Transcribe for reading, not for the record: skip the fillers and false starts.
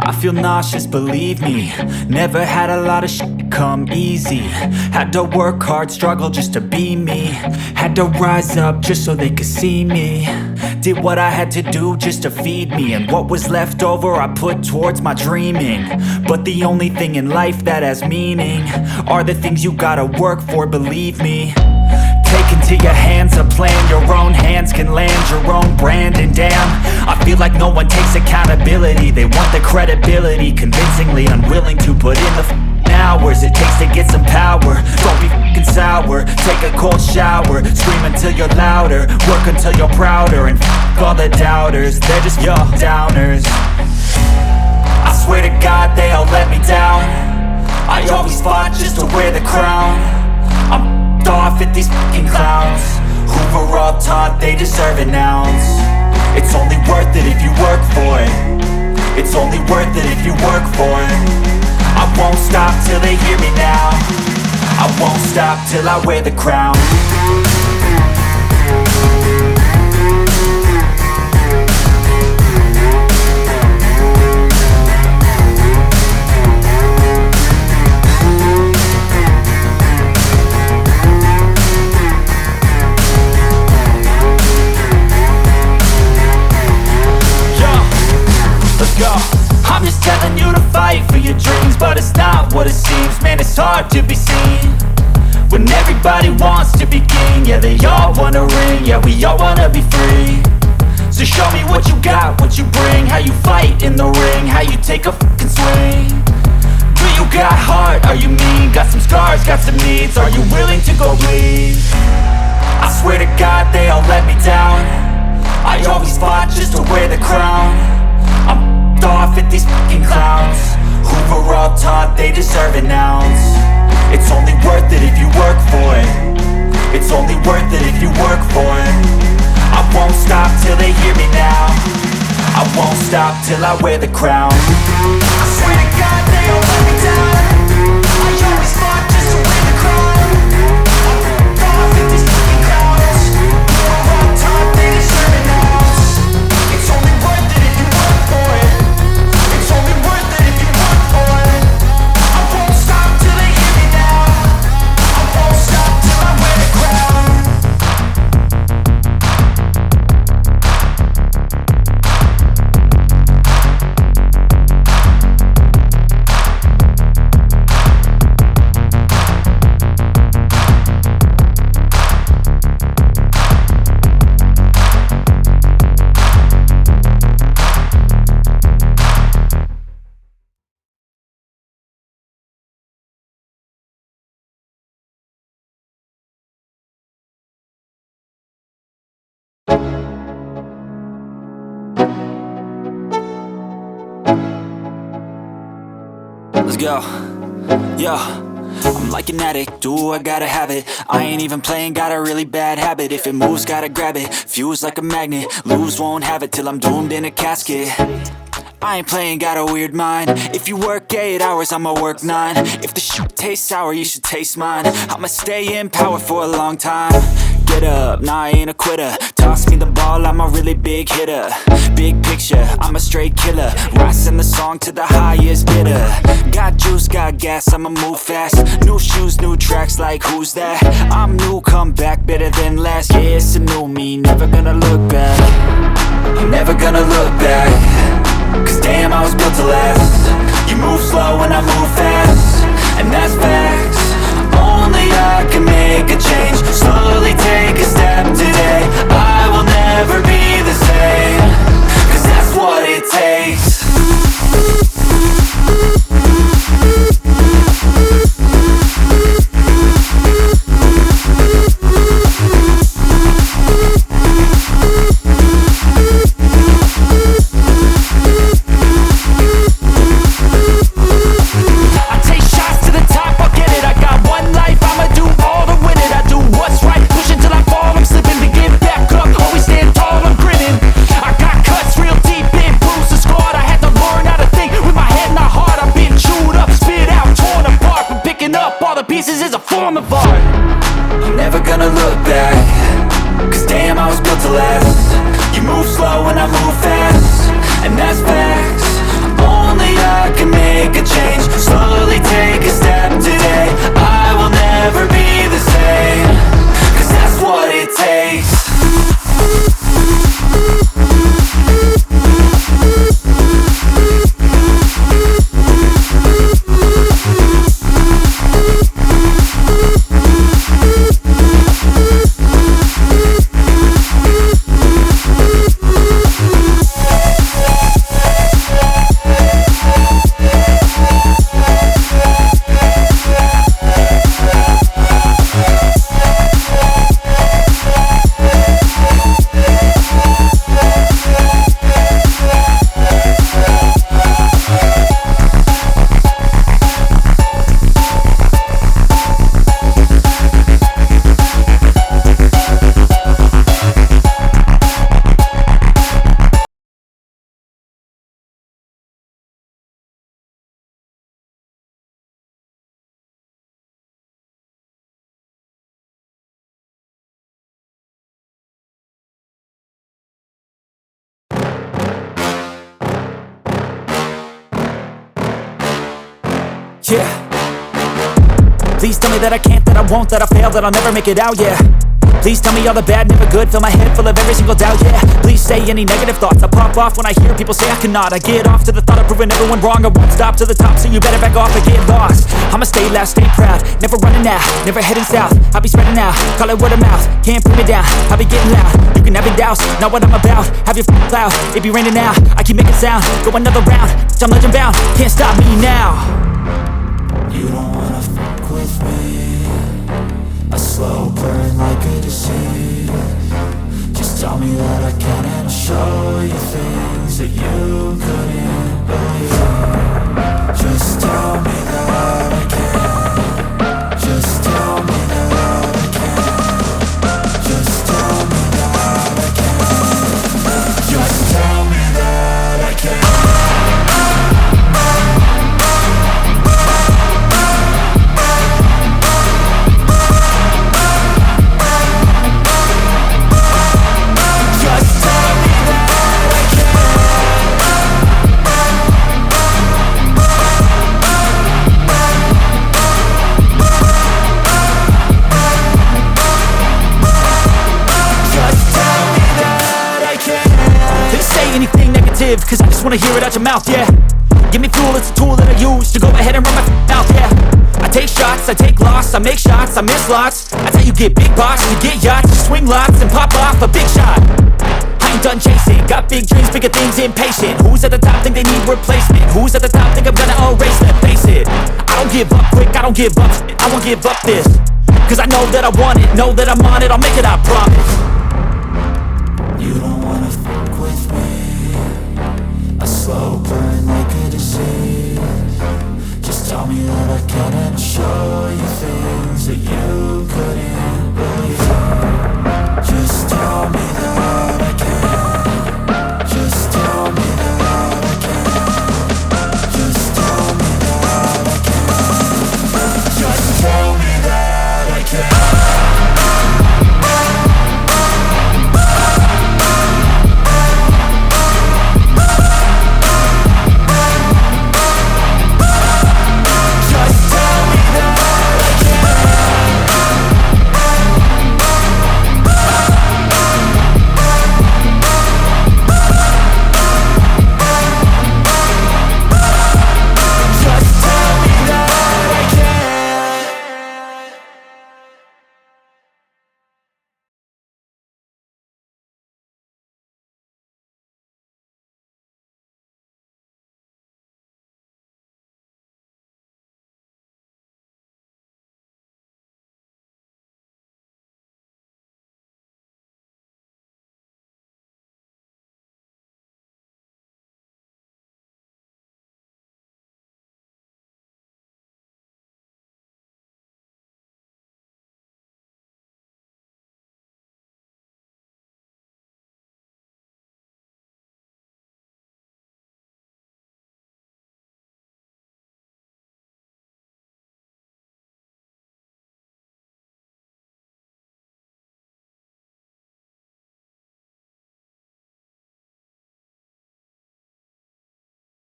I feel nauseous, believe me. Never had a lot of shit come easy. Had to work hard, struggle just to be me. Had to rise up just so they could see me. Did what I had to do just to feed me. And what was left over I put towards my dreaming. But the only thing in life that has meaning are the things you gotta work for, believe me. Take into your hands a plan. Your own hands can land your own brand. And damn, I feel like no one takes accountability. They want the credibility, convincingly unwilling to put in the hours it takes to get some power. Don't be f***ing sour. Take a cold shower. Scream until you're louder. Work until you're prouder. And f*** all the doubters, they're just your downers. I swear to God they all let me down. I always fought just to wear the crown. I'm off at these fucking clowns who were all taught they deserve an ounce. It's only worth it if you work for it. It's only worth it if you work for it. I won't stop till they hear me now. I won't stop till I wear the crown. I'm just telling you to fight for your dreams, but it's not what it seems. Man, it's hard to be seen when everybody wants to be king. Yeah, they all wanna ring, yeah, we all wanna be free. So show me what you got, what you bring, how you fight in the ring, how you take a fucking swing. Do you got heart, are you mean? Got some scars, got some needs, are you willing to go bleed? I swear to God they all let me down. I always fought just to wear the crown. I'm off at these fucking clowns who were all taught they deserve an ounce. It's only worth it if you work for it. It's only worth it if you work for it. I won't stop till they hear me now. I won't stop till I wear the crown. I swear to God they all let me down. I always fought just to wear the crown. I'm off at these fucking clowns who were all taught they deserve an ounce. It's only worth it if you work for it. It's only worth it if you work for it. I won't stop till they hear me now. I won't stop till I wear the crown. Let's go. Yo, I'm like an addict, do I gotta have it. I ain't even playing, got a really bad habit. If it moves, gotta grab it, fuse like a magnet. Lose, won't have it till I'm doomed in a casket. I ain't playing, got a weird mind. If you work 8 hours, I'ma work 9. If the shit tastes sour, you should taste mine. I'ma stay in power for a long time. Get up, nah, I ain't a quitter. Toss me the ball, I'm a really big hitter. Big picture, I'm a straight killer. Rising the song to the highest bidder. Got juice, got gas, I'ma move fast. New shoes, new tracks, like who's that? I'm new, come back, better than last. Yeah, it's a new me, never gonna look back. I'm never gonna look back. Cause damn, I was built to last. You move slow and I move fast, and that's facts. Only I can make a change. Slowly take a step today. I will never be the same. Cause that's what it takes. Yeah. Please tell me that I can't, that I won't, that I fail, that I'll never make it out, yeah. Please tell me all the bad, never good, fill my head full of every single doubt, yeah. Please say any negative thoughts, I pop off when I hear people say I cannot. I get off to the thought of proving everyone wrong, I won't stop to the top, so you better back off and get lost. I'ma stay loud, stay proud, never running out, never heading south. I'll be spreading out, call it word of mouth, can't put me down, I'll be getting loud. You can have your doubts, not what I'm about, have your cloud, it be raining now. I keep making sound, go another round, I'm legend bound, can't stop me now. You don't wanna fuck with me, a slow burn like a disease. Just tell me that I can and I'll show you things that you couldn't believe. Just tell me that I can. Just tell me that I can. Just tell me that I can. Just tell me that I can. Cause I just wanna hear it out your mouth, yeah. Give me fuel, it's a tool that I use to go ahead and run my mouth, yeah. I take shots, I take loss, I make shots, I miss lots. That's how you get big box, you get yachts, you swing lots and pop off a big shot. I ain't done chasing, got big dreams, bigger things, impatient. Who's at the top think they need replacement? Who's at the top think I'm gonna erase them? Face it, I don't give up quick, I don't give up shit, I won't give up this. Cause I know that I want it, know that I'm on it, I'll make it, I promise. You don't wanna fuck with me, a slow burn like a disease. Just tell me that I can and I'll show you things that you